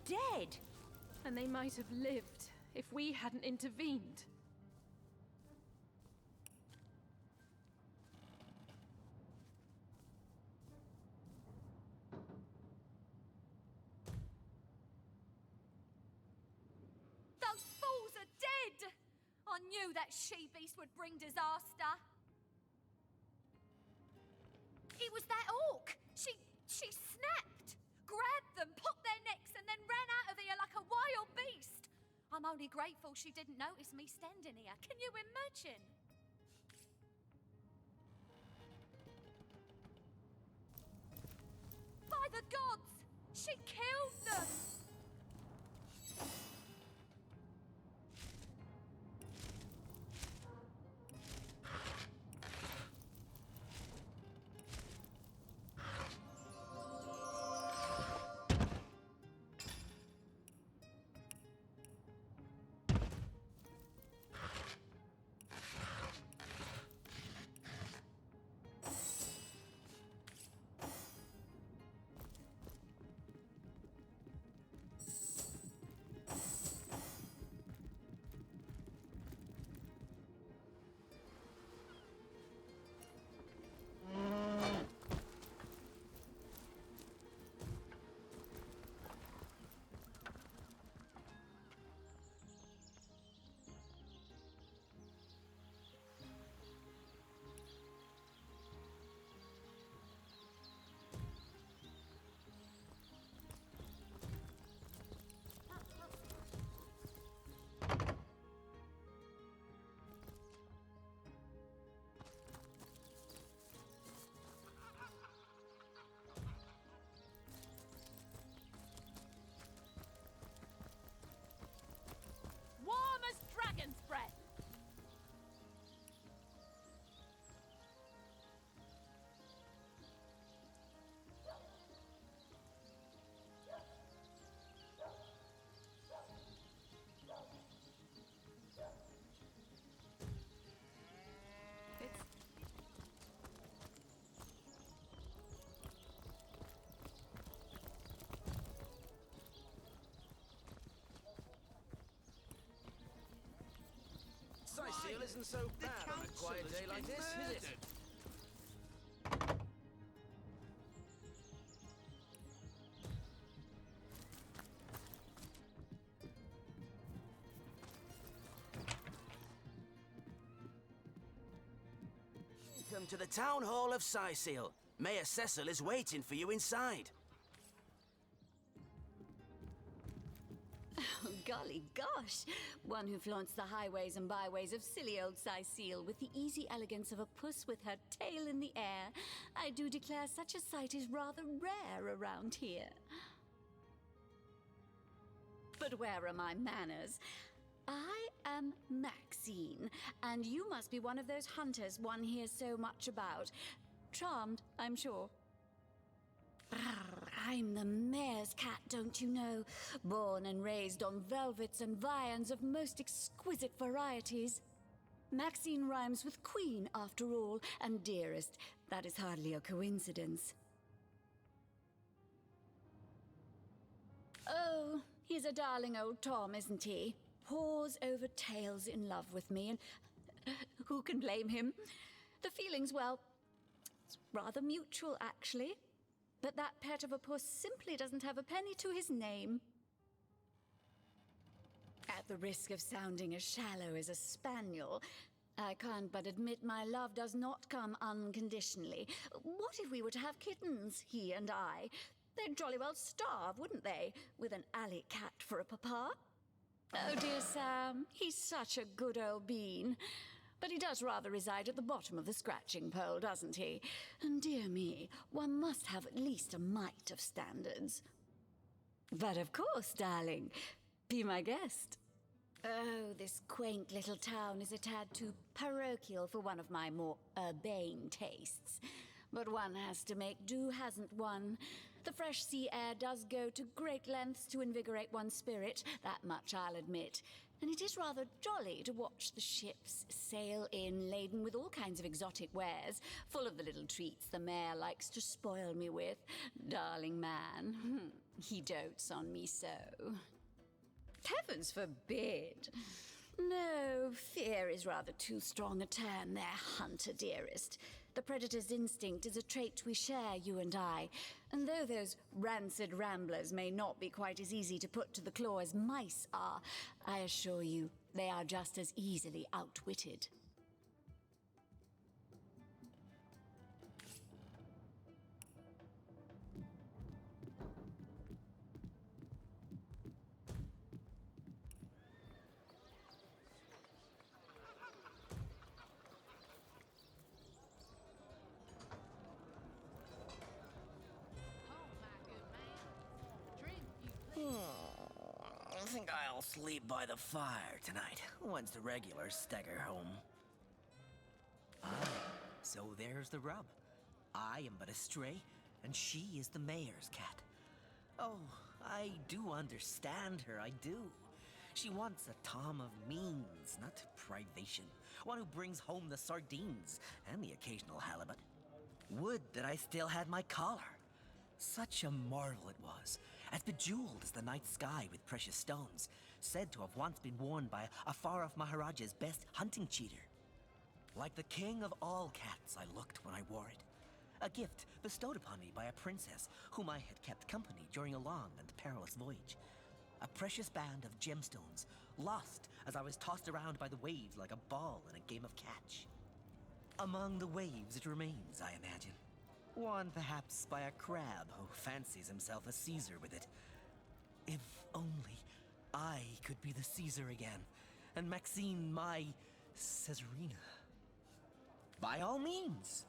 dead. And they might have lived if we hadn't intervened. Those fools are dead! I knew that she-beast would bring disaster. It was that orc. She snapped, grabbed them, popped their necks, and then ran out of here like a wild beast. I'm only grateful she didn't notice me standing here. Can you imagine? By the gods! She killed them! Warm as dragon's breath! Seal isn't so bad on a quiet day like this, is it? Welcome to the Town Hall of Seal. Mayor Cecil is waiting for you inside. Oh, golly gosh! One who flaunts the highways and byways of silly old Seal with the easy elegance of a puss with her tail in the air. I do declare such a sight is rather rare around here. But where are my manners? I am Maxine, and you must be one of those hunters one hears so much about. Charmed, I'm sure. I'm the mayor's cat, don't you know? Born and raised on velvets and viands of most exquisite varieties. Maxine rhymes with queen, after all, and dearest. That is hardly a coincidence. Oh, he's a darling old Tom, isn't he? Paws over tails in love with me, and who can blame him? The feeling's, well, it's rather mutual, actually. But that pet of a puss simply doesn't have a penny to his name. At the risk of sounding as shallow as a spaniel, I can't but admit my love does not come unconditionally. What if we were to have kittens, he and I? They'd jolly well starve, wouldn't they, with an alley cat for a papa? Oh dear Sam, he's such a good old bean. But he does rather reside at the bottom of the scratching pole, doesn't he? And dear me, one must have at least a mite of standards. But of course, darling, be my guest. Oh, this quaint little town is a tad too parochial for one of my more urbane tastes. But one has to make do, hasn't one? The fresh sea air does go to great lengths to invigorate one's spirit, that much I'll admit. and it is rather jolly to watch the ships sail in laden with all kinds of exotic wares, full of the little treats the mayor likes to spoil me with. Darling man, he dotes on me so. Heavens forbid! No, fear is rather too strong a term there, Hunter dearest. The predator's instinct is a trait we share, you and I. And though those rancid ramblers may not be quite as easy to put to the claw as mice are, I assure you, they are just as easily outwitted. I think I'll sleep by the fire tonight, once the regulars stagger home. Ah, so there's the rub. I am but a stray, and she is the mayor's cat. Oh, I do understand her, I do. She wants a Tom of means, not privation. One who brings home the sardines and the occasional halibut. Would that I still had my collar. Such a marvel it was, as bejeweled as the night sky with precious stones, said to have once been worn by a far-off Maharaja's best hunting cheater. Like the king of all cats I looked when I wore it. A gift bestowed upon me by a princess whom I had kept company during a long and perilous voyage. A precious band of gemstones, lost as I was tossed around by the waves like a ball in a game of catch. Among the waves it remains, I imagine. Worn perhaps by a crab who fancies himself a Caesar with it. If only I could be the Caesar again, and Maxine my Caesarina. By all means.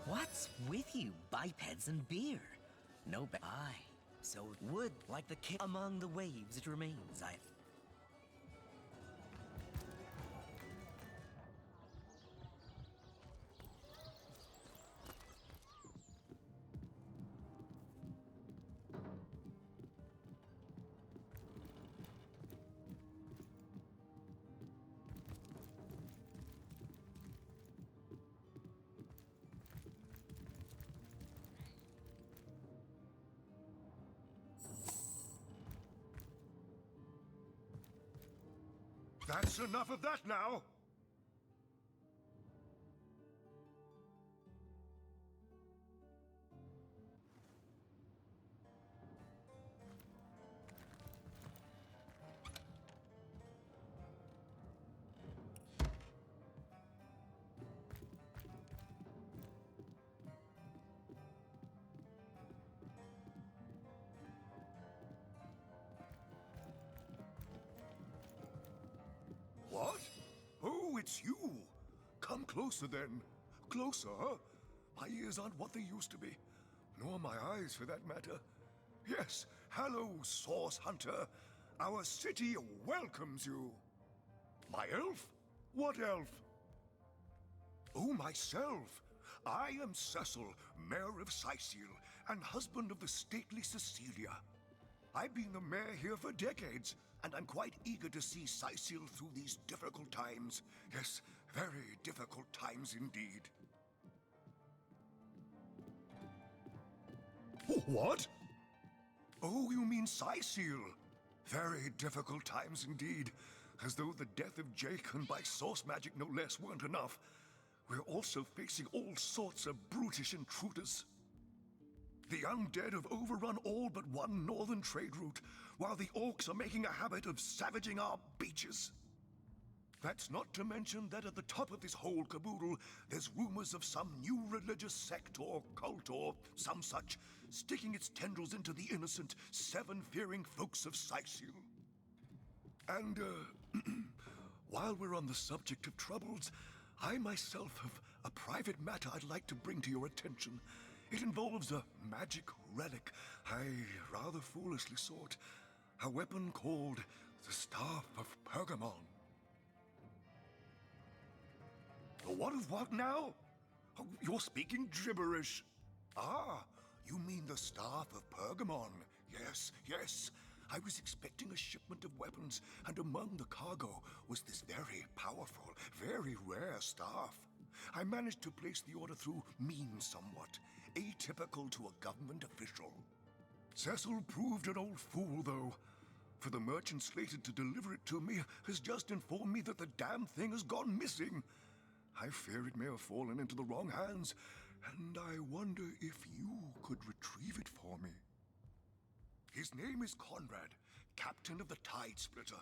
What's with you, bipeds and beer? No aye, so would like the king among the waves it remains, I... That's enough of that now! What? Oh, it's you! Come closer then. Closer, huh? My ears aren't what they used to be. Nor my eyes, for that matter. Yes, hello, Source Hunter. Our city welcomes you. My elf? What elf? Oh, myself. I am Cecil, Mayor of Syceal, and husband of the stately Cecilia. I've been the mayor here for decades, and I'm quite eager to see Syceal through these difficult times. Yes, very difficult times indeed. What? Oh, you mean Syceal. Very difficult times indeed. As though the death of Jake, and by source magic no less, weren't enough. We're also facing all sorts of brutish intruders. The undead have overrun all but one northern trade route, while the orcs are making a habit of savaging our beaches. That's not to mention that at the top of this whole caboodle, there's rumors of some new religious sect or cult or some such sticking its tendrils into the innocent, seven-fearing folks of Sicil. And, while we're on the subject of troubles, I myself have a private matter I'd like to bring to your attention. It involves a magic relic I rather foolishly sought. A weapon called the Staff of Pergamon. What now? Oh, you're speaking gibberish. Ah, you mean the Staff of Pergamon. Yes, yes. I was expecting a shipment of weapons, and among the cargo was this very powerful, very rare staff. I managed to place the order through means somewhat, atypical to a government official. Cecil proved an old fool, though, for the merchant slated to deliver it to me has just informed me that the damn thing has gone missing. I fear it may have fallen into the wrong hands, and I wonder if you could retrieve it for me. His name is Conrad, captain of the Tide Splitter,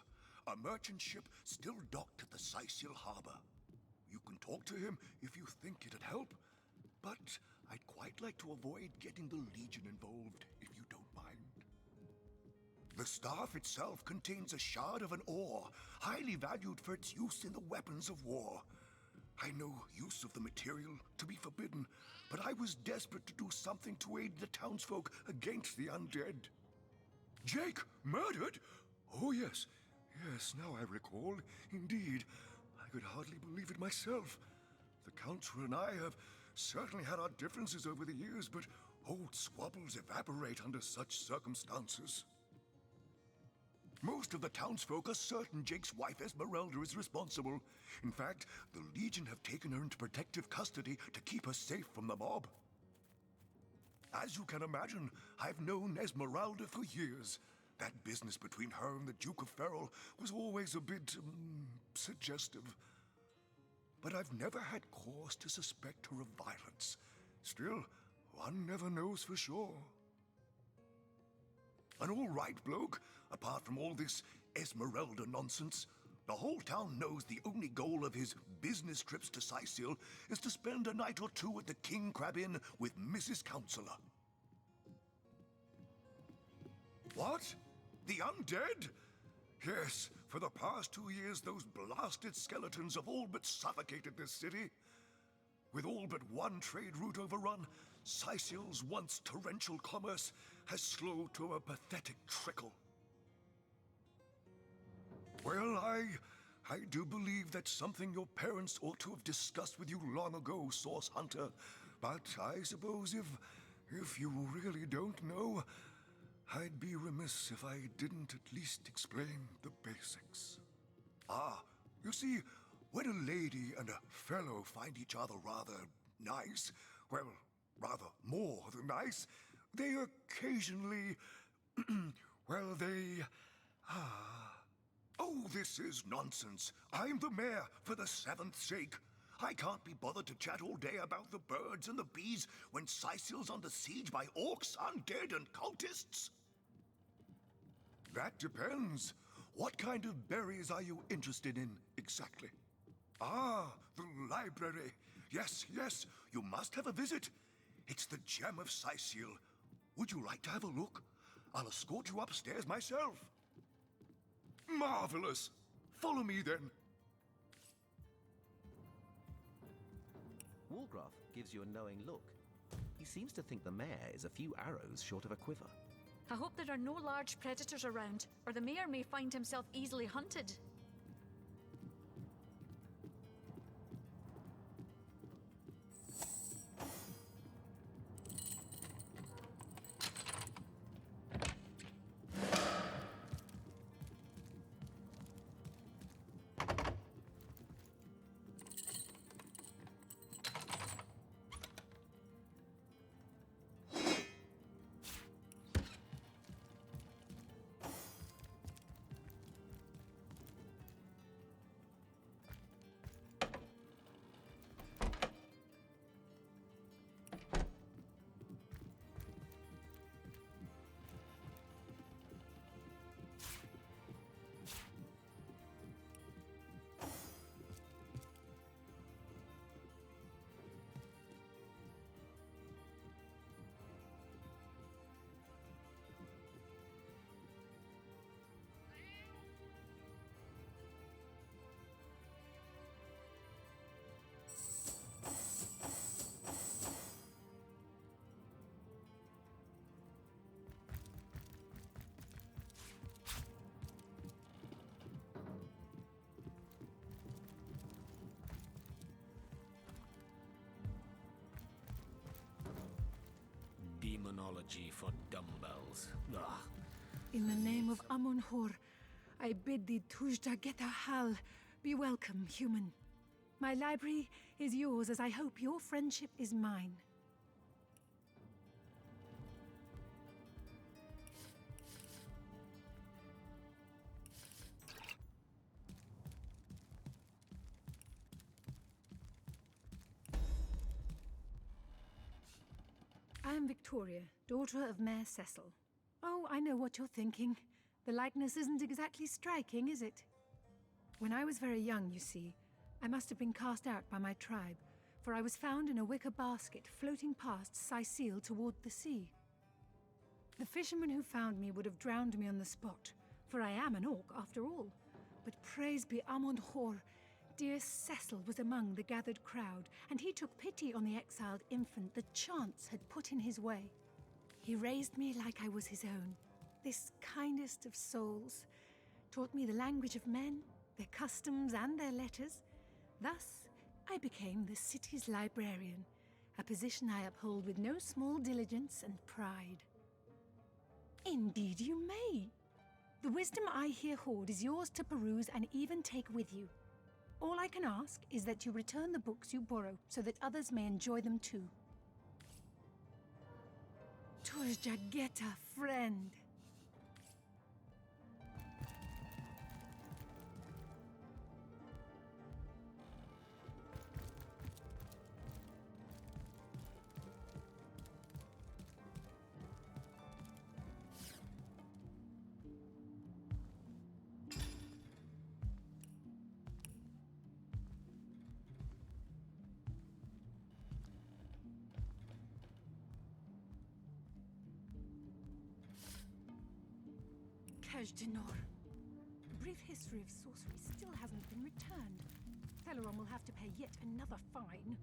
a merchant ship still docked at the Sicil harbor. You can talk to him if you think it'd help, but I'd quite like to avoid getting the Legion involved, if you don't mind. The staff itself contains a shard of an ore, highly valued for its use in the weapons of war. I know use of the material to be forbidden, but I was desperate to do something to aid the townsfolk against the undead. Jake, murdered? Oh, yes. Yes, now I recall. Indeed. I could hardly believe it myself. The Counselor and I have certainly had our differences over the years, but old squabbles evaporate under such circumstances. Most of the townsfolk are certain Jake's wife Esmeralda is responsible. In fact, the Legion have taken her into protective custody to keep her safe from the mob. As you can imagine, I've known Esmeralda for years. That business between her and the Duke of Ferrol was always a bit, suggestive. But I've never had cause to suspect her of violence. Still, one never knows for sure. An all right bloke, apart from all this Esmeralda nonsense. The whole town knows the only goal of his business trips to Sicil is to spend a night or two at the King Crab Inn with Mrs. Counselor. What? The undead? Yes, for the past 2 years, those blasted skeletons have all but suffocated this city. With all but one trade route overrun, Sicil's once torrential commerce has slowed to a pathetic trickle. Well, I do believe that's something your parents ought to have discussed with you long ago, Source Hunter. But I suppose if you really don't know, I'd be remiss if I didn't at least explain the basics. Ah, you see, when a lady and a fellow find each other rather nice, well, rather more than nice, they occasionally, well, Oh, this is nonsense. I'm the mayor for the 7th sake. I can't be bothered to chat all day about the birds and the bees when Sicil's under siege by orcs, undead, and cultists. That depends. What kind of berries are you interested in, exactly? Ah, the library. Yes, yes, you must have a visit. It's the gem of Sicil. Would you like to have a look? I'll escort you upstairs myself. Marvelous! Follow me, then. Walgraff gives you a knowing look. He seems to think the mayor is a few arrows short of a quiver. I hope there are no large predators around, or the mayor may find himself easily hunted. Demonology for dumbbells. Ugh. In the name of Amun-Hor, I bid thee Tujta Geta Hal. Be welcome, human. My library is yours, as I hope your friendship is mine. I am Victoria, daughter of Mayor Cecil. Oh, I know what you're thinking. The likeness isn't exactly striking, is it? When I was very young, you see, I must have been cast out by my tribe, for I was found in a wicker basket floating past Sicil toward the sea. The fisherman who found me would have drowned me on the spot, for I am an orc after all. But praise be Amun-Hor, dear Cecil was among the gathered crowd, and he took pity on the exiled infant that chance had put in his way. He raised me like I was his own, this kindest of souls, taught me the language of men, their customs and their letters. Thus, I became the city's librarian, a position I uphold with no small diligence and pride. Indeed you may. The wisdom I here hoard is yours to peruse and even take with you. All I can ask is that you return the books you borrow so that others may enjoy them too. Turjageta, friend. Kajdanor. The brief history of sorcery still hasn't been returned. Teleron will have to pay yet another fine.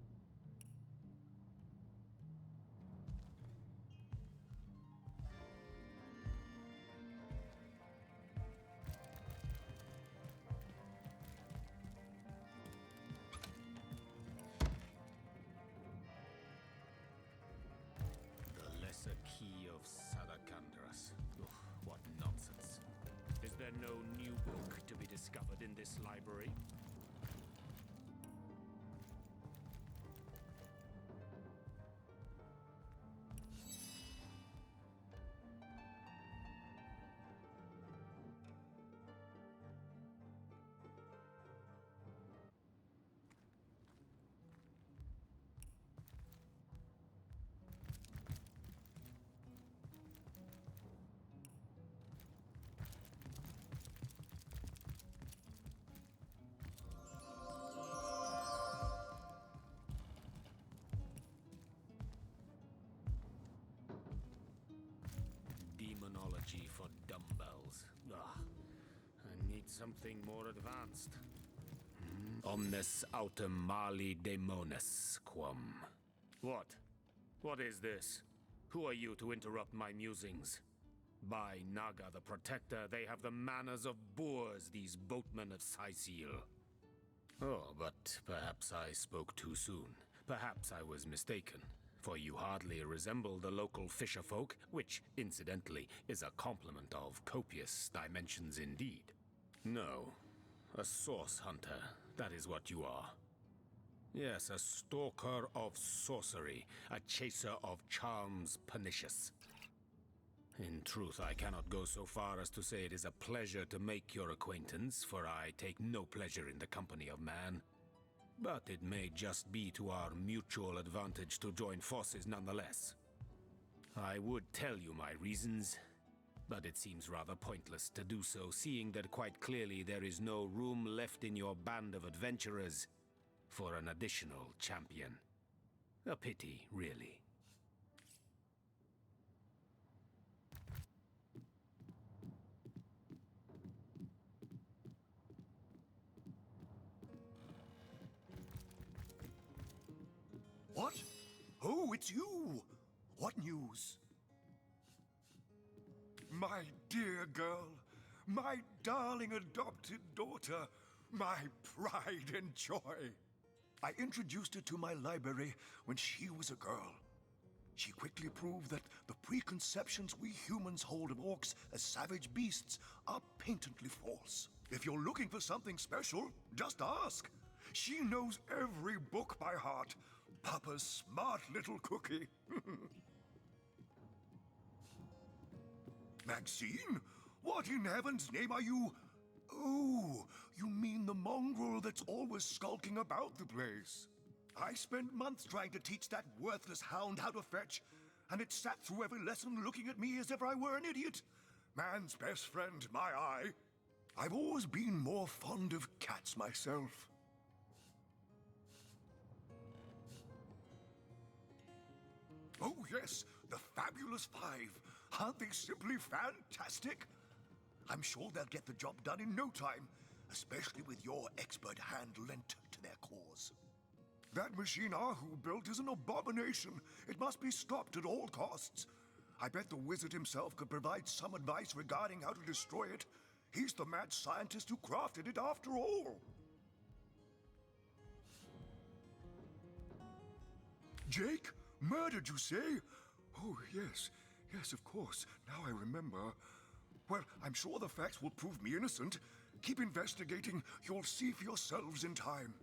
The lesser key of Sadakandras. Ugh, what nonsense. Is there no new book to be discovered in this library? Demonology for dumbbells. Ugh. I need something more advanced. Omnes autem mali demonis quam. What? What is this? Who are you to interrupt my musings? By Naga the Protector, they have the manners of boors, these boatmen of Sicil. Oh, but perhaps I spoke too soon. Perhaps I was mistaken. For you hardly resemble the local fisherfolk, which, incidentally, is a compliment of copious dimensions indeed. No, a source hunter, that is what you are. Yes, a stalker of sorcery, a chaser of charms pernicious. In truth, I cannot go so far as to say it is a pleasure to make your acquaintance, for I take no pleasure in the company of man. But it may just be to our mutual advantage to join forces nonetheless. I would tell you my reasons, but it seems rather pointless to do so, seeing that quite clearly there is no room left in your band of adventurers for an additional champion. A pity, really. What? Oh, it's you! What news? My dear girl, my darling adopted daughter, my pride and joy. I introduced her to my library when she was a girl. She quickly proved that the preconceptions we humans hold of orcs as savage beasts are patently false. If you're looking for something special, just ask. She knows every book by heart. Papa's smart little cookie. Maxine? What in heaven's name are you? Oh, you mean the mongrel that's always skulking about the place. I spent months trying to teach that worthless hound how to fetch, and it sat through every lesson looking at me as if I were an idiot. Man's best friend, my eye. I've always been more fond of cats myself. Oh yes, the Fabulous Five. Aren't they simply fantastic? I'm sure they'll get the job done in no time, especially with your expert hand lent to their cause. That machine Ahu built is an abomination. It must be stopped at all costs. I bet the wizard himself could provide some advice regarding how to destroy it. He's the mad scientist who crafted it after all. Jake? Murdered, you say? Oh, yes. Yes, of course. Now I remember. Well, I'm sure the facts will prove me innocent. Keep investigating. You'll see for yourselves in time.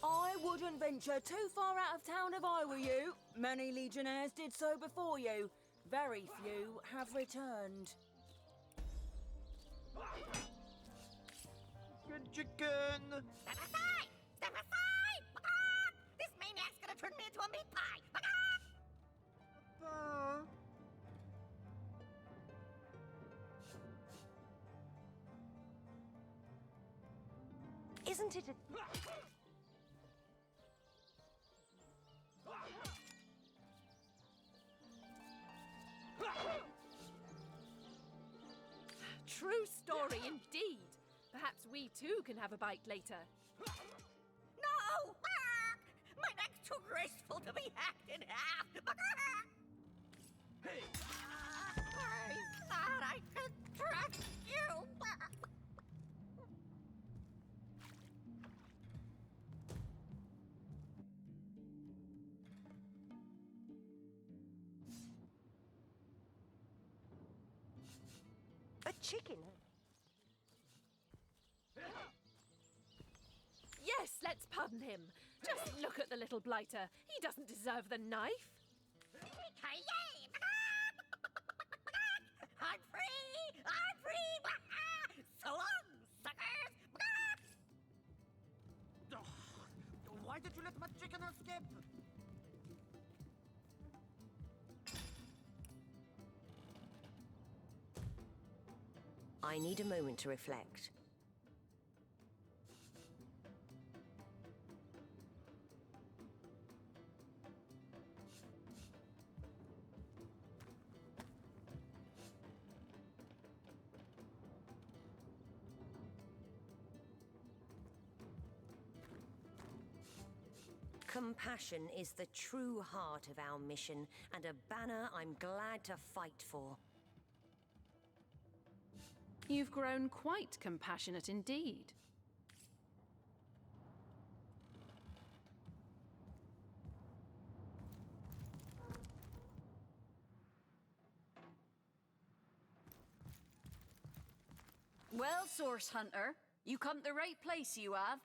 I wouldn't venture too far out of town if I were you. Many legionnaires did so before you. Very few have returned. Good chicken! Step aside! Step aside! This maniac's gonna turn me into a meat pie! Isn't it a... True story indeed. Perhaps we too can have a bite later. No! My neck's too graceful to be hacked in half! Hey! I thought I could trust you! a chicken? Yes, let's pardon him. Just look at the little blighter. He doesn't deserve the knife. Yippee-ki-yay! I'm free! I'm free! So long, suckers! Why did you let my chicken escape? I need a moment to reflect. Compassion is the true heart of our mission, and a banner I'm glad to fight for. You've grown quite compassionate indeed. Well, Source Hunter, you come to the right place, you have.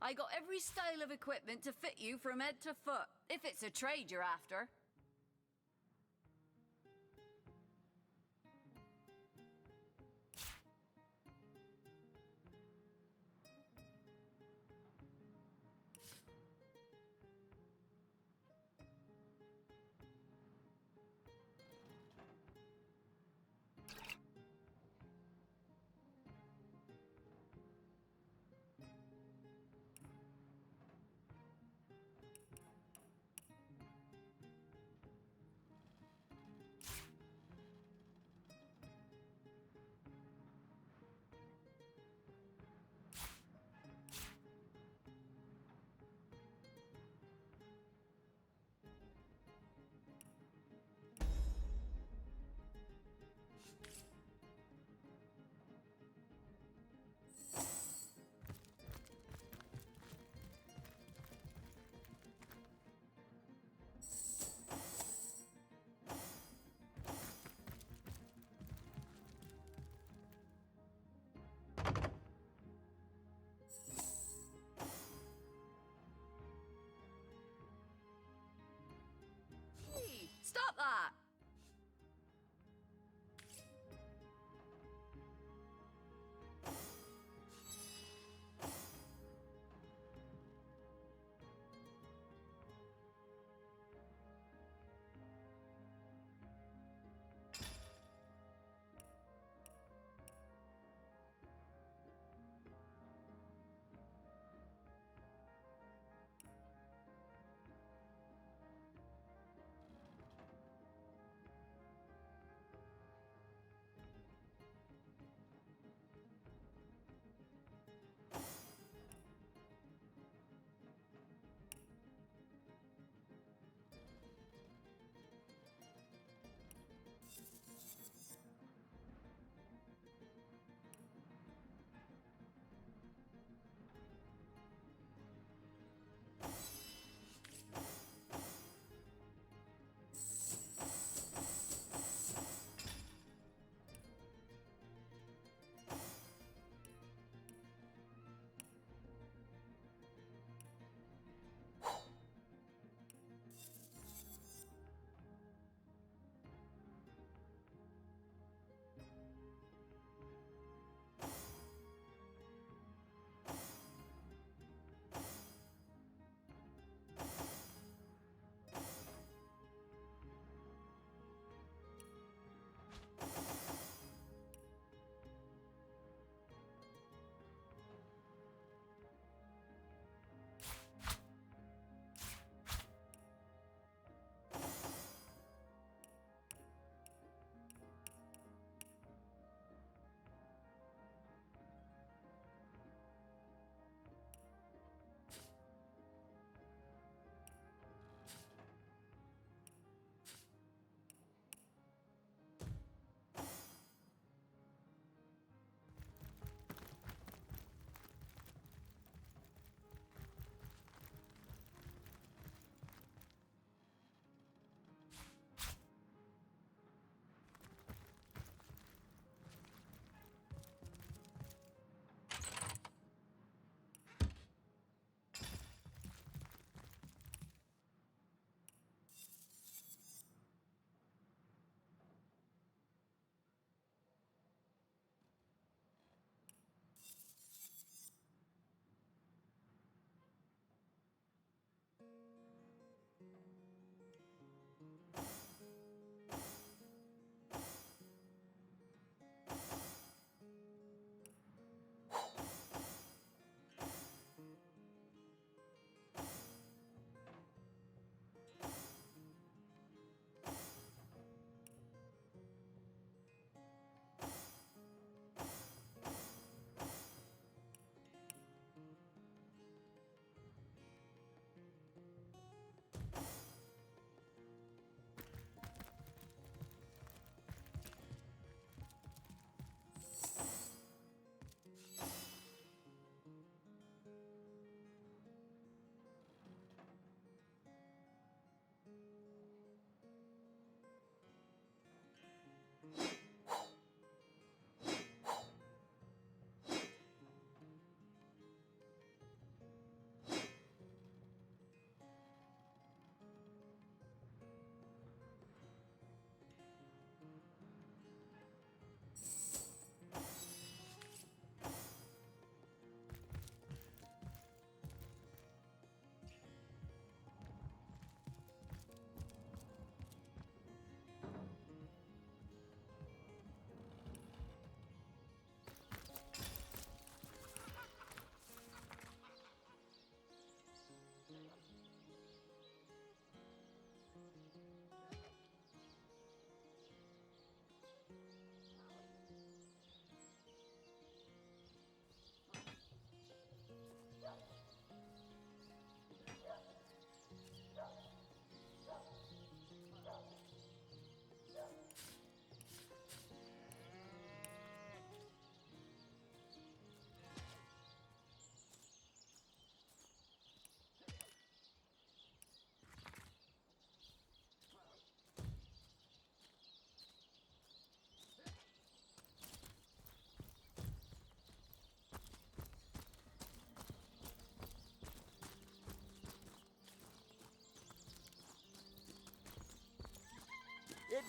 I got every style of equipment to fit you from head to foot, if it's a trade you're after.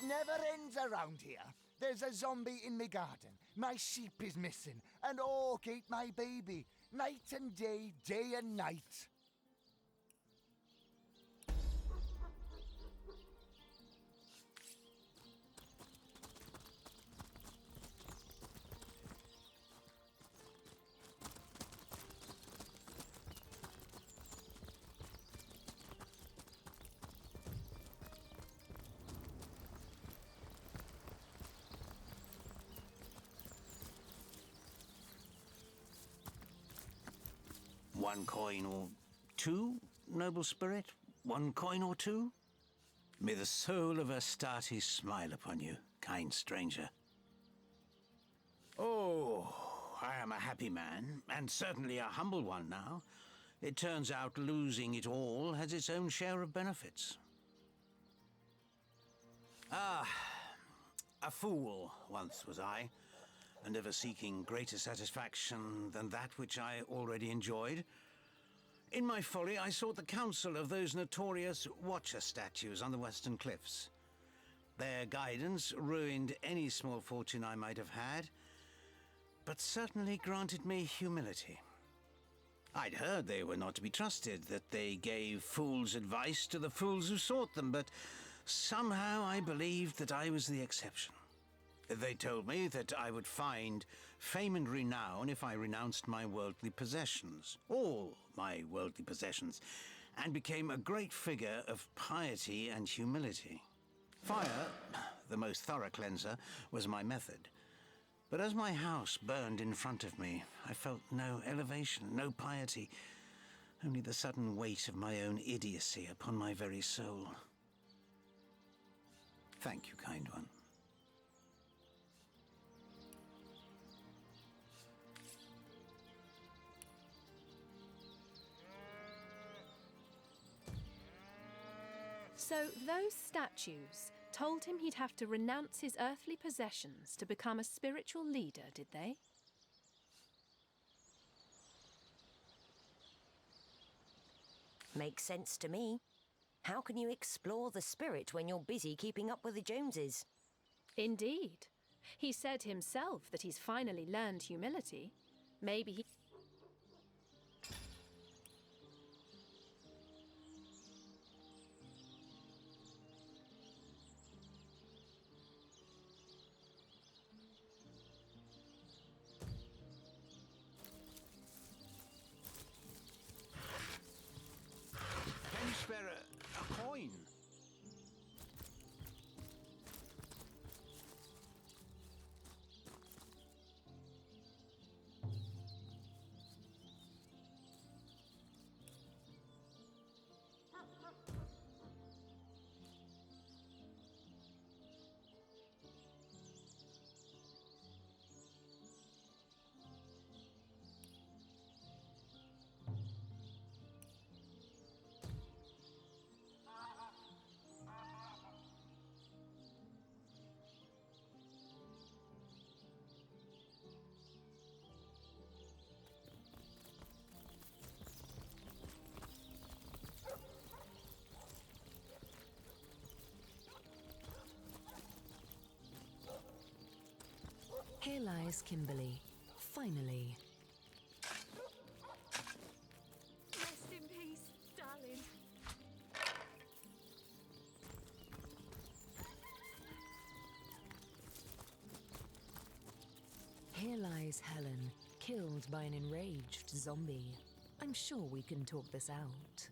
never ends around here. There's a zombie in my garden. My sheep is missing. An orc ate my baby. Night and day, day and night. One coin or two, noble spirit? One coin or two? May the soul of Astarte smile upon you, kind stranger. Oh, I am a happy man, and certainly a humble one now. It turns out losing it all has its own share of benefits. Ah, a fool once was I, and ever seeking greater satisfaction than that which I already enjoyed. In my folly, I sought the counsel of those notorious Watcher statues on the western cliffs. Their guidance ruined any small fortune I might have had, but certainly granted me humility. I'd heard they were not to be trusted, that they gave fools' advice to the fools who sought them, but somehow I believed that I was the exception. They told me that I would find fame and renown if I renounced my worldly possessions, all my worldly possessions, and became a great figure of piety and humility. Fire, the most thorough cleanser, was my method. But as my house burned in front of me, I felt no elevation, no piety, only the sudden weight of my own idiocy upon my very soul. Thank you, kind one. So those statues told him he'd have to renounce his earthly possessions to become a spiritual leader, did they? Makes sense to me. How can you explore the spirit when you're busy keeping up with the Joneses? Indeed. He said himself that he's finally learned humility. Maybe he... Can you spare a coin? Here lies Kimberly. Finally. Rest in peace, darling. Here lies Helen, killed by an enraged zombie. I'm sure we can talk this out.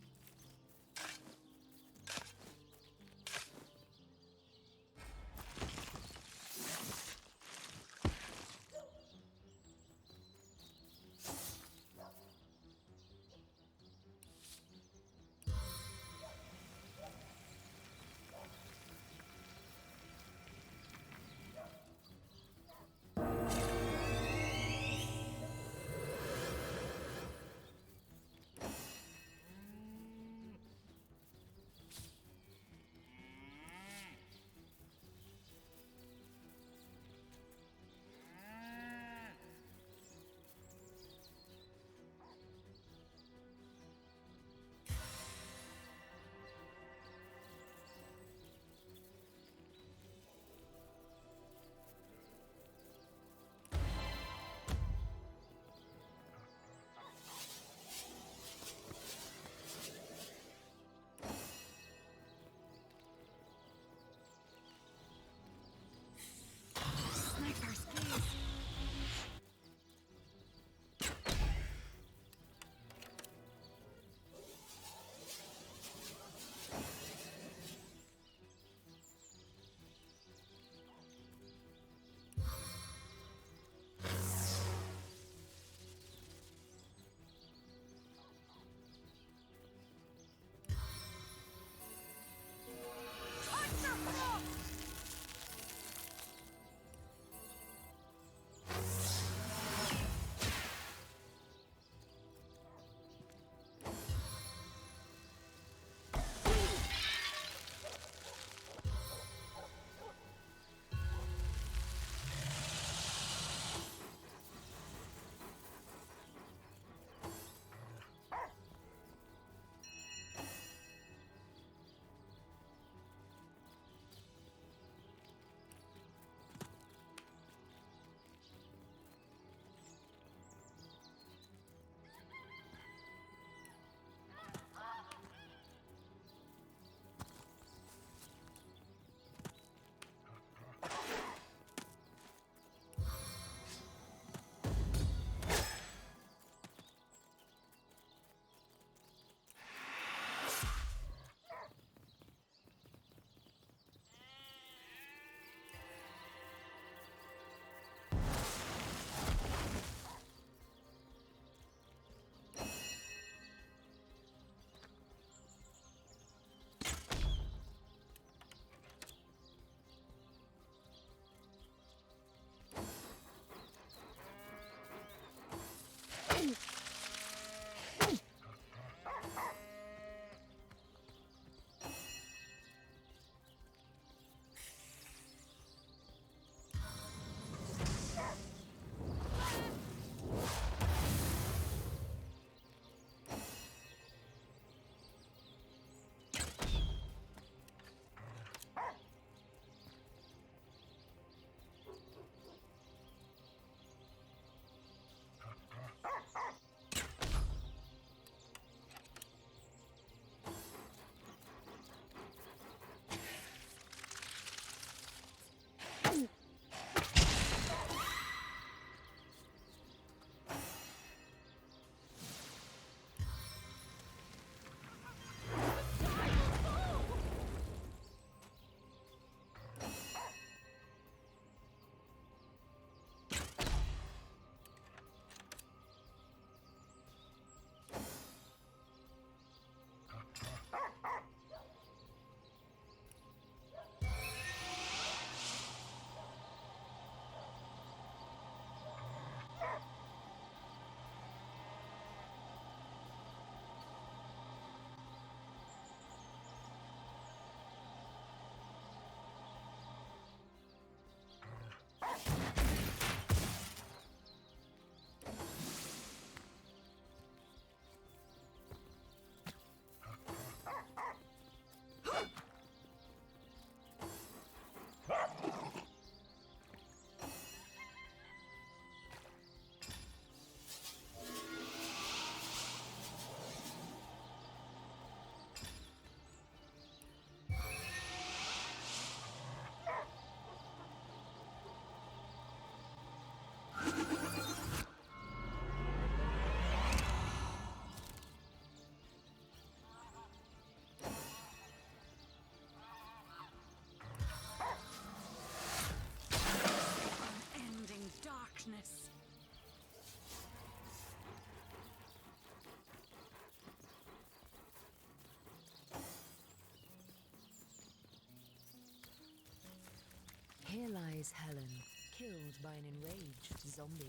lies Helen, killed by an enraged zombie.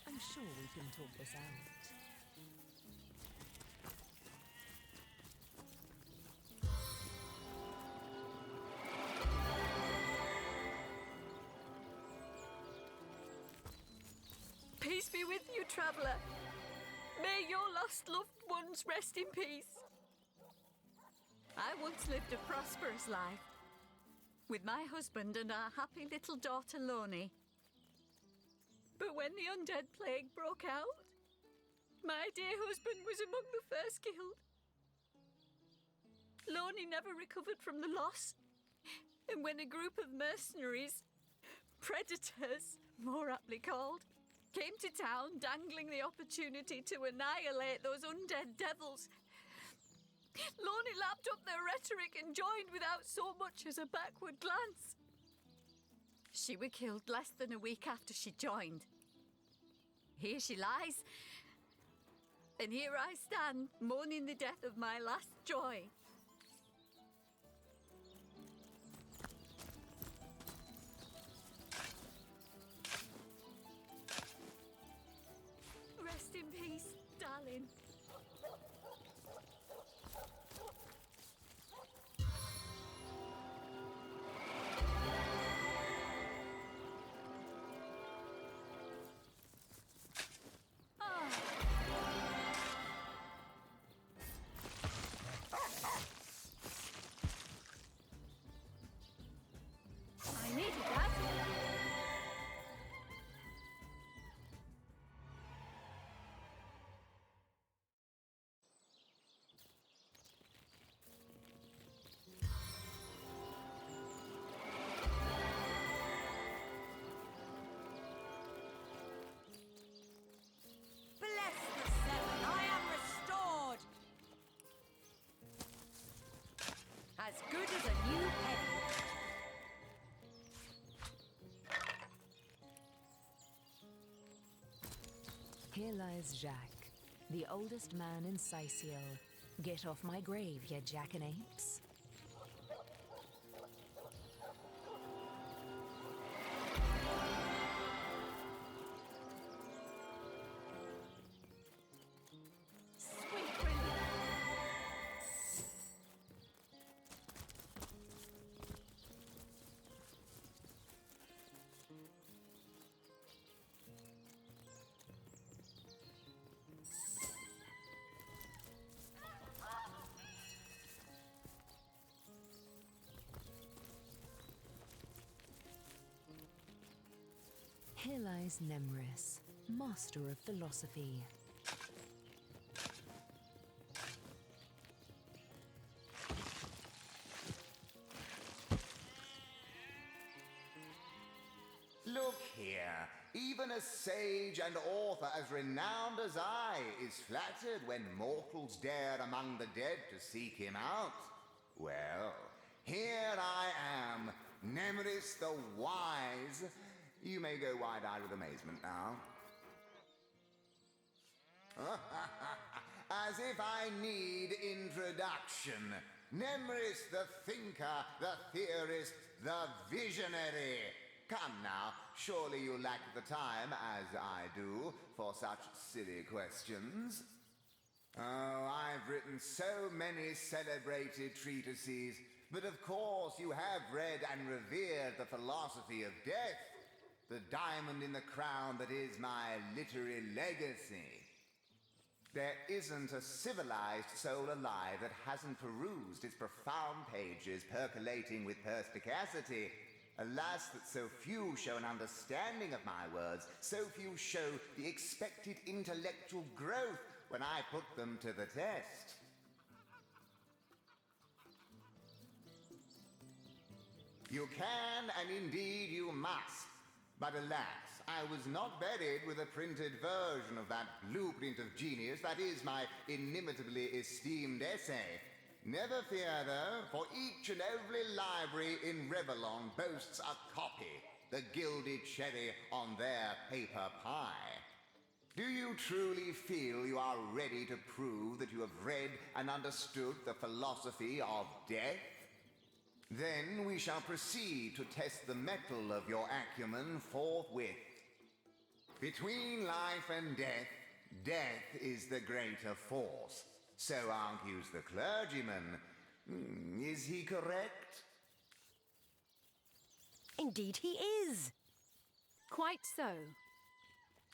I'm sure we can talk this out. Peace be with you, traveller. May your lost loved ones rest in peace. I once lived a prosperous life with my husband and our happy little daughter, Loni. But when the undead plague broke out, my dear husband was among the first killed. Loni never recovered from the loss. And when a group of mercenaries, predators, more aptly called, came to town dangling the opportunity to annihilate those undead devils, Loni lapped up their rhetoric and joined without so much as a backward glance. She was killed less than a week after she joined. Here she lies, and here I stand, mourning the death of my last joy. Rest in peace, darling. I needed that. Bless the seven, I am restored! As good as a new penny. Here lies Jacques, the oldest man in Sicil. Get off my grave, ye jackanapes. Sweet relief. Here lies Nemris, master of philosophy. Look here. Even a sage and author as renowned as I is flattered when mortals dare among the dead to seek him out. Well, here I am, Nemris the Wise. You may go wide-eyed with amazement now. As if I need introduction. Nemris the thinker, the theorist, the visionary. Come now, surely you lack the time, as I do, for such silly questions. Oh, I've written so many celebrated treatises, but of course you have read and revered the philosophy of death, the diamond in the crown that is my literary legacy. There isn't a civilized soul alive that hasn't perused its profound pages percolating with perspicacity. Alas, that so few show an understanding of my words, so few show the expected intellectual growth when I put them to the test. You can, and indeed you must. But alas, I was not buried with a printed version of that blueprint of genius that is my inimitably esteemed essay. Never fear, though, for each and every library in Revellon boasts a copy, the gilded cherry on their paper pie. Do you truly feel you are ready to prove that you have read and understood the philosophy of death? Then we shall proceed to test the mettle of your acumen forthwith. Between life and death, death is the greater force. So argues the clergyman. Is he correct? Indeed he is. Quite so.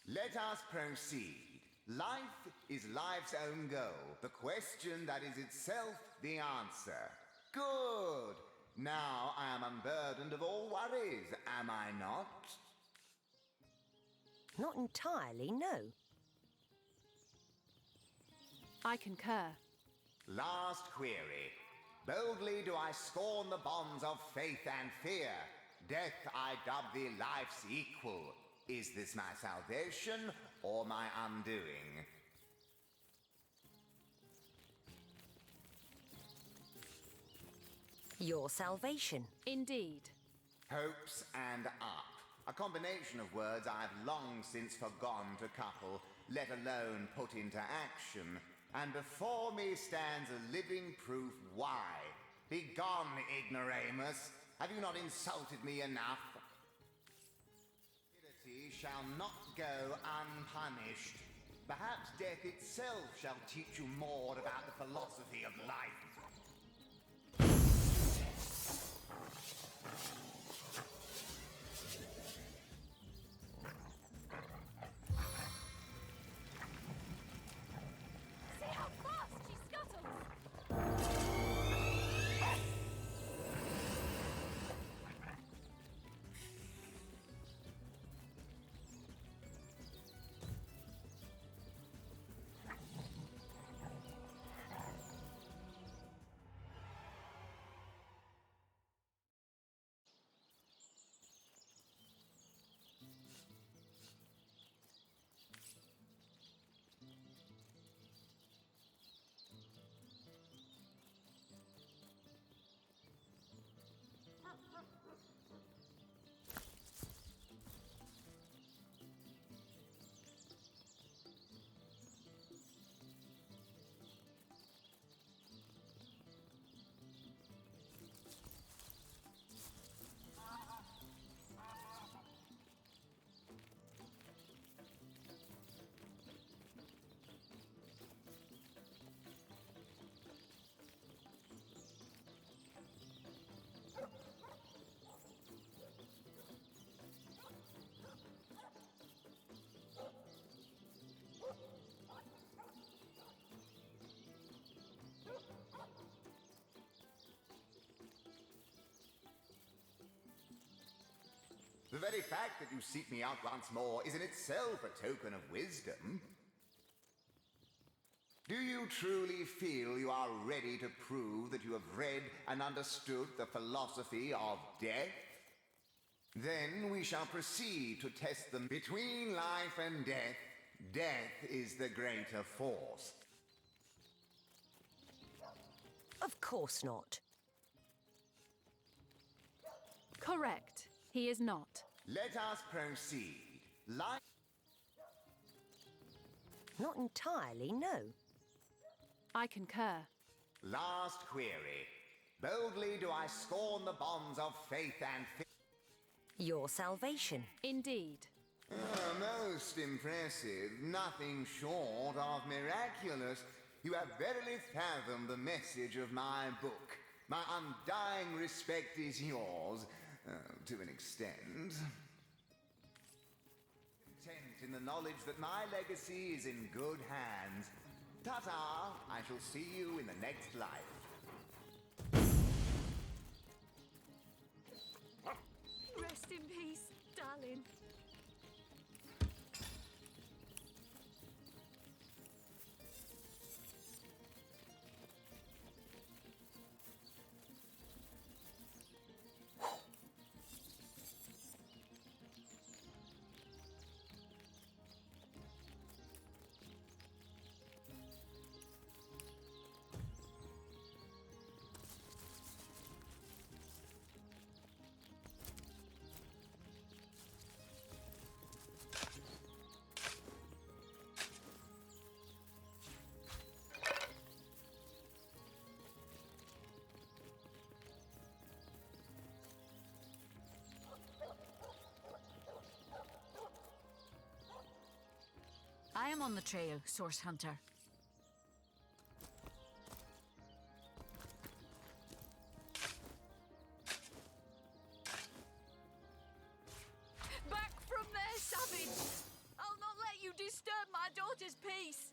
Let us proceed. Life is life's own goal, the question that is itself the answer. Good! Now I am unburdened of all worries, am I not? Not entirely, no. I concur. Last query. Boldly do I scorn the bonds of faith and fear. Death I dub thee life's equal. Is this my salvation or my undoing? Your salvation. Indeed. Hopes and up. A combination of words I've long since forgone to couple, let alone put into action. And before me stands a living proof why. Begone, ignoramus. Have you not insulted me enough? Divinity shall not go unpunished. Perhaps death itself shall teach you more about the philosophy of life. See how fast she scuttles! The very fact that you seek me out once more is in itself a token of wisdom. Do you truly feel you are ready to prove that you have read and understood the philosophy of death? Then we shall proceed to test them. Between life and death, death is the greater force. Of course not. Correct. He is not. Let us proceed. Life... Not entirely, no. I concur. Last query. Boldly do I scorn the bonds of faith and fear. Your salvation. Indeed. Most impressive. Nothing short of miraculous. You have verily fathomed the message of my book. My undying respect is yours. To an extent. Content in the knowledge that my legacy is in good hands. Ta-ta! I shall see you in the next life. Rest in peace, darling. I'm on the trail, Source Hunter. Back from there, savage! I'll not let you disturb my daughter's peace.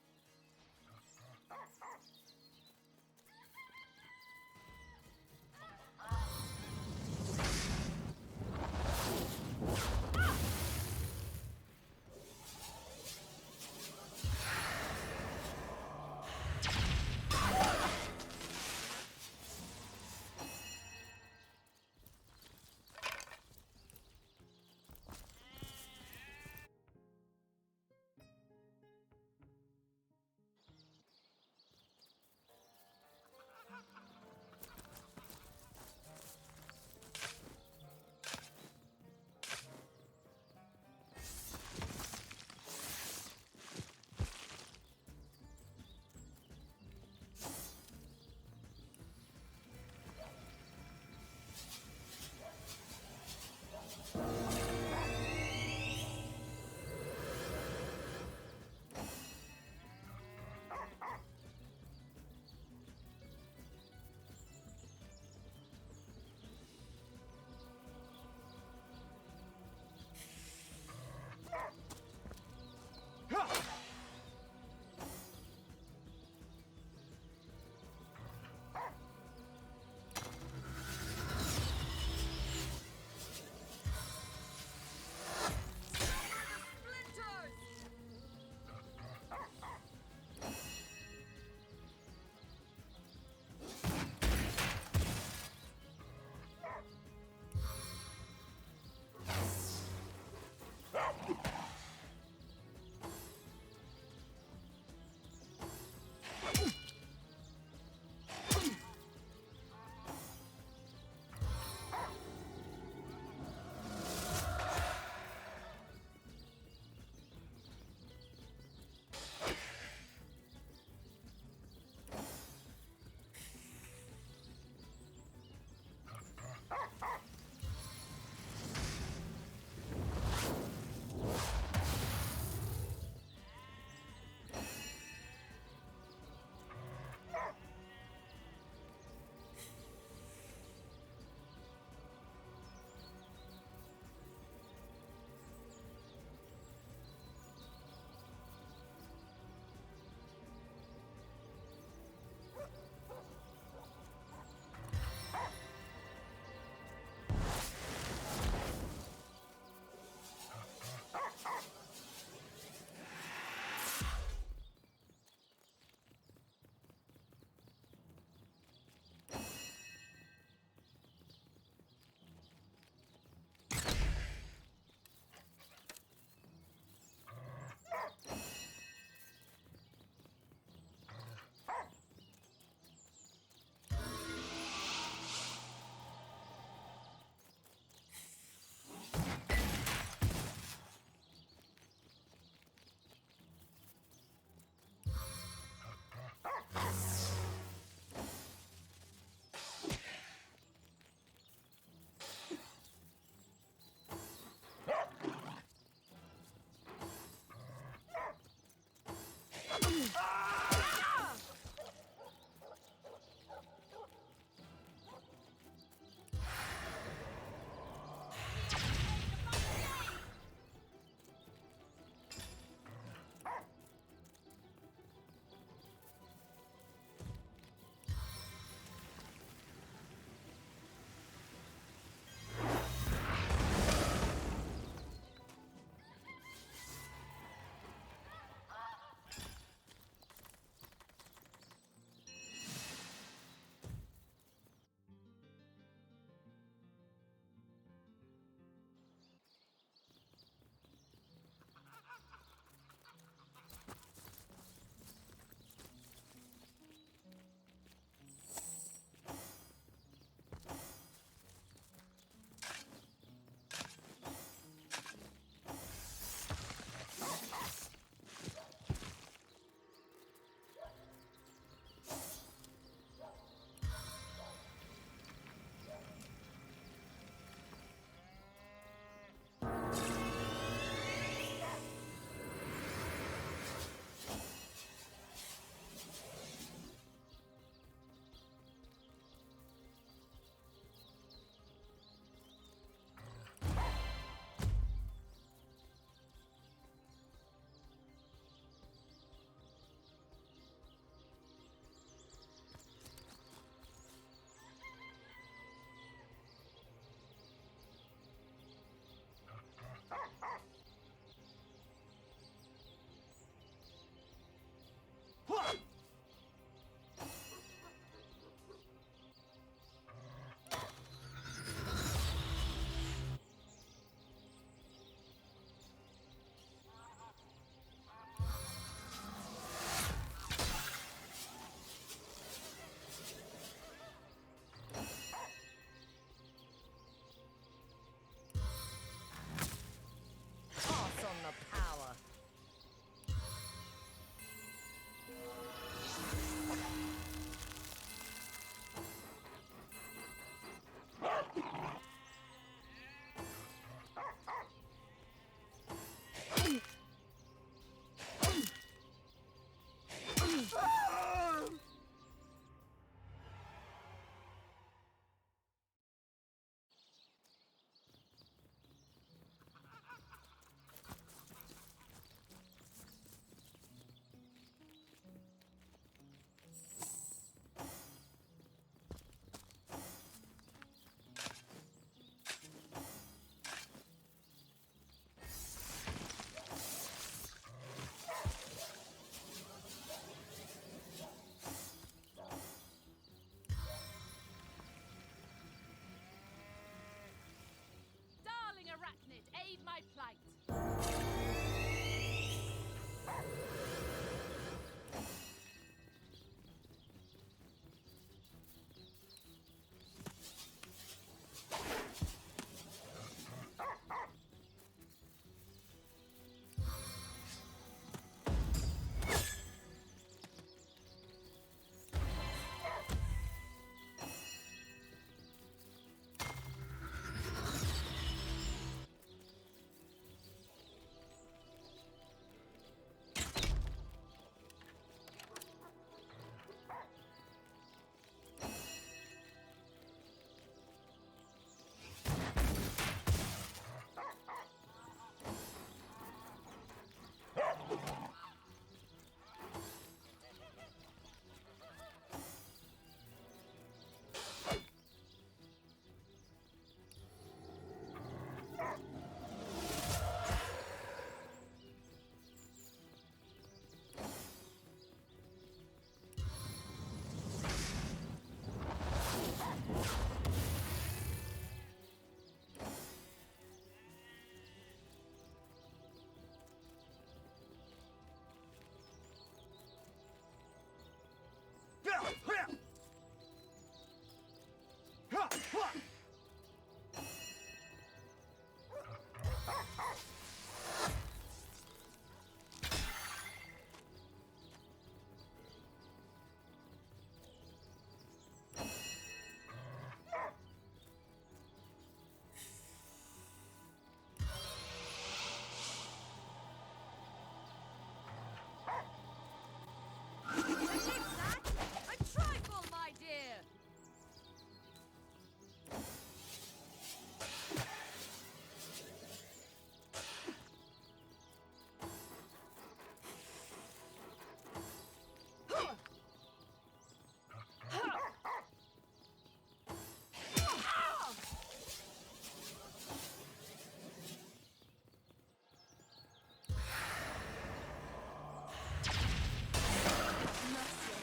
Save my plight.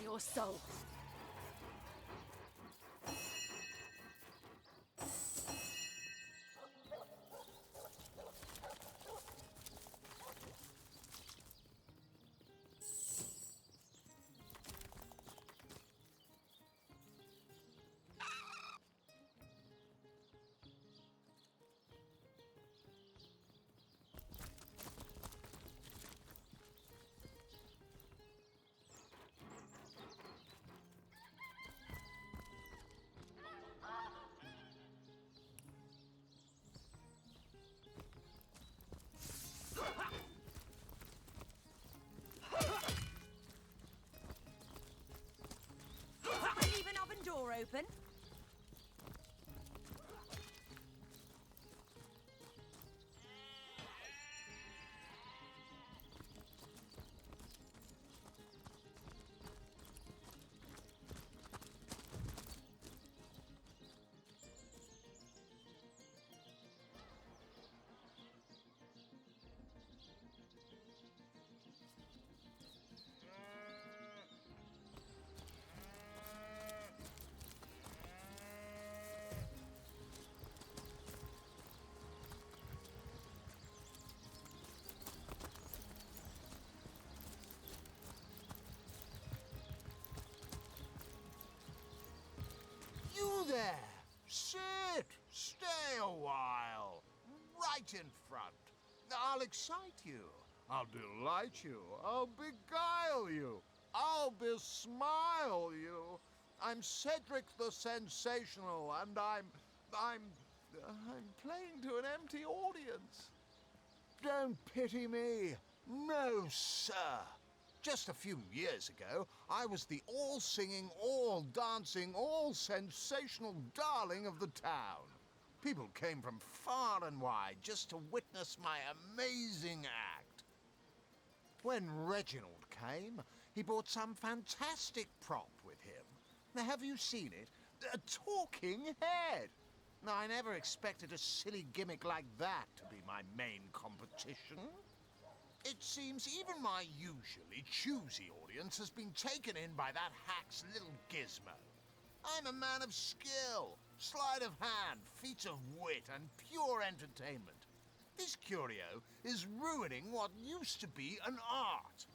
Your soul. Leave an oven door open. You there! Sit! Stay a while. Right in front. I'll excite you. I'll delight you. I'll beguile you. I'll besmile you. I'm Cedric the Sensational, and I'm playing to an empty audience. Don't pity me. No, sir. Just a few years ago, I was the all-singing, all-dancing, all-sensational darling of the town. People came from far and wide just to witness my amazing act. When Reginald came, he brought some fantastic prop with him. Now, have you seen it? A talking head. Now, I never expected a silly gimmick like that to be my main competition. It seems even my usually choosy audience has been taken in by that hack's little gizmo. I'm a man of skill, sleight of hand, feats of wit, and pure entertainment. This curio is ruining what used to be an art.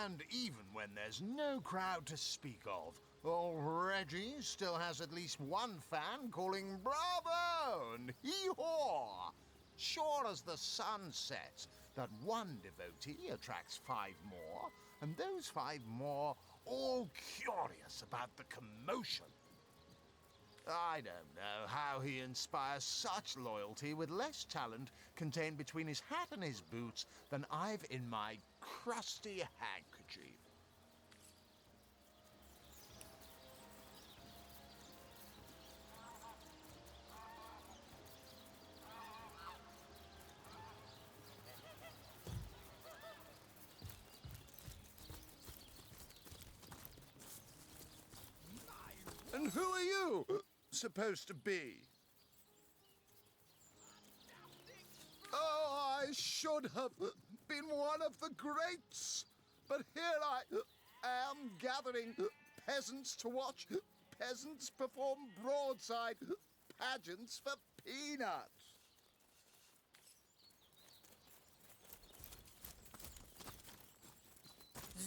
And even when there's no crowd to speak of, old Reggie still has at least one fan calling bravo and hee-haw. Sure as the sun sets, that one devotee attracts 5 more, and those 5 more all curious about the commotion. I don't know how he inspires such loyalty with less talent contained between his hat and his boots than I've in my crusty handkerchief. And who are you supposed to be? Oh, I should have been one of the greats. But here I am gathering peasants to watch peasants perform broadside pageants for peanuts.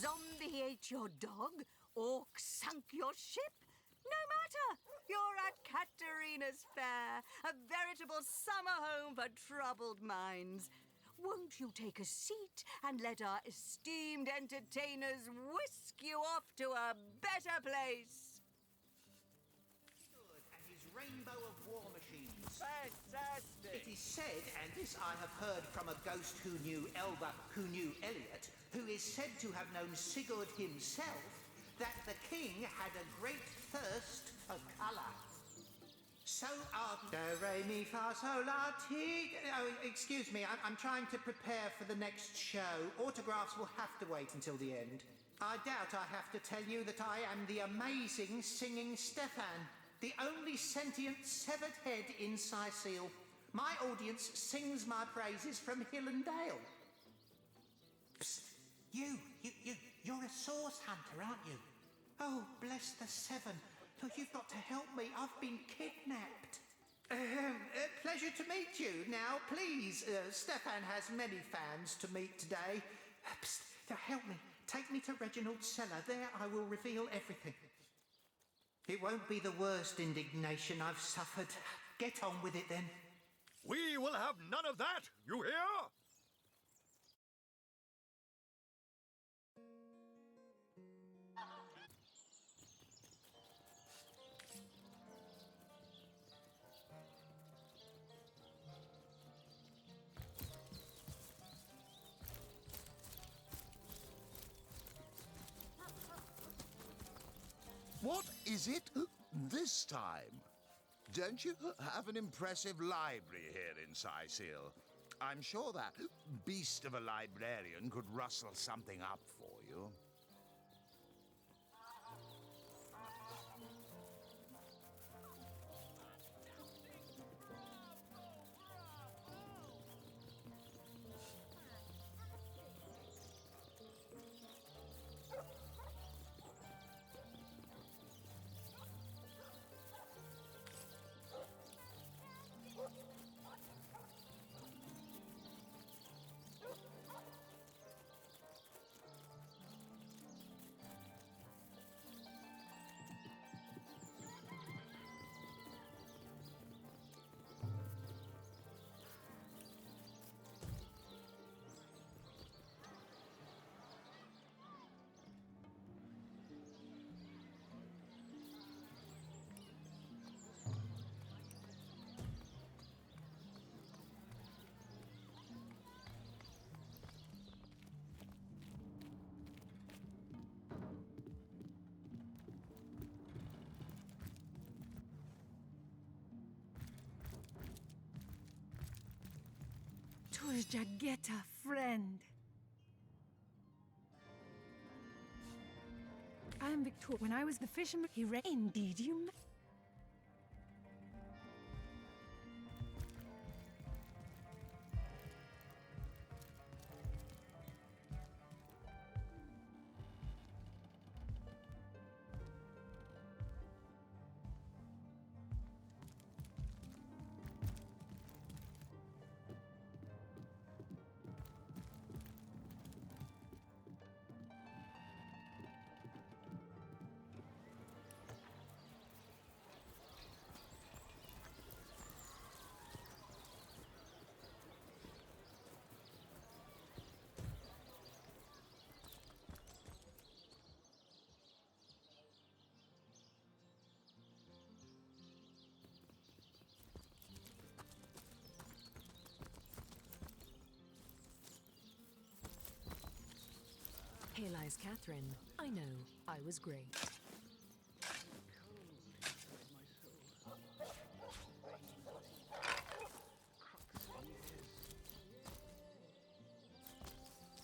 Zombie ate your dog? Orc sunk your ship? No matter! You're at Katerina's Fair, a veritable summer home for troubled minds. Won't you take a seat and let our esteemed entertainers whisk you off to a better place? And his rainbow of war machines. Fantastic! It is said, and this I have heard from a ghost who knew Elba, who knew Eliot, who is said to have known Sigurd himself, that the king had a great thirst for colour. So do, re, mi, fa, sol, la, ti. Oh, excuse me, I'm trying to prepare for the next show. Autographs will have to wait until the end. I doubt I have to tell you that I am the amazing singing Stefan, the only sentient severed head in Sicile. My audience sings my praises from hill and dale. Psst, you're a source hunter, aren't you? Oh, bless the 7. Oh, you've got to help me. I've been kidnapped. Pleasure to meet you. Now, please, Stefan has many fans to meet today. Psst, help me. Take me to Reginald's cellar. There I will reveal everything. It won't be the worst indignation I've suffered. Get on with it, then. We will have none of that, you hear? What is it this time? Don't you have an impressive library here in Sicile? I'm sure that beast of a librarian could rustle something up for you. Twas Jagetta, friend. I am Victor. When I was the fisherman, he ran. Indeed, you may. Here lies Catherine. I know, I was great.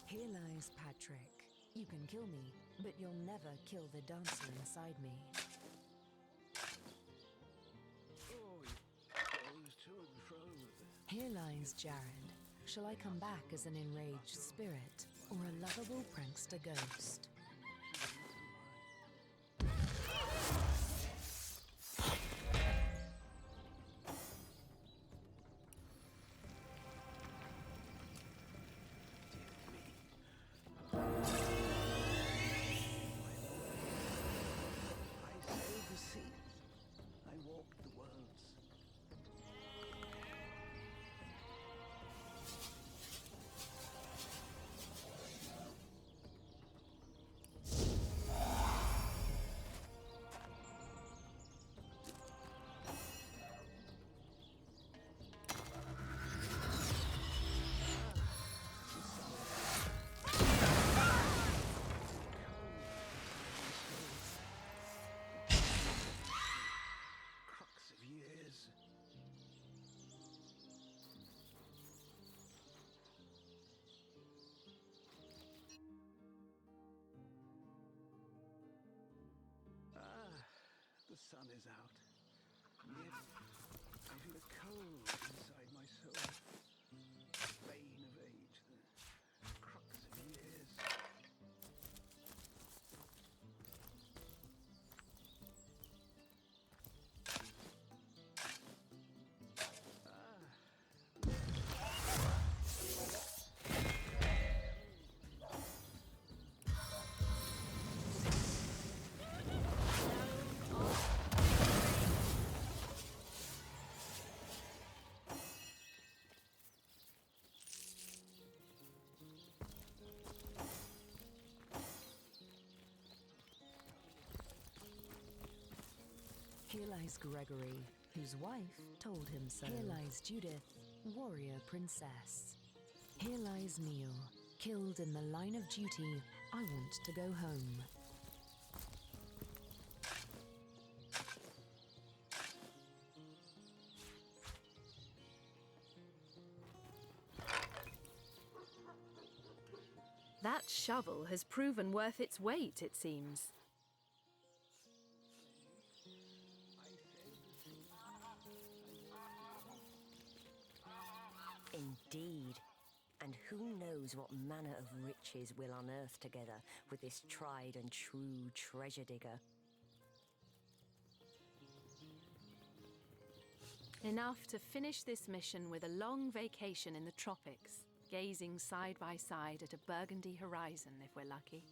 Here lies Patrick. You can kill me, but you'll never kill the dancer inside me. Here lies Jared. Shall I come back as an enraged spirit, or a lovable prankster ghost? The sun is out, and yet I feel a cold inside my soul. Bane of age, the crux of years. Here lies Gregory, whose wife told him so. Here lies Judith, warrior princess. Here lies Neil, killed in the line of duty. I want to go home. That shovel has proven worth its weight, it seems. Indeed. And who knows what manner of riches we'll unearth together with this tried and true treasure digger. Enough to finish this mission with a long vacation in the tropics, gazing side by side at a burgundy horizon if we're lucky.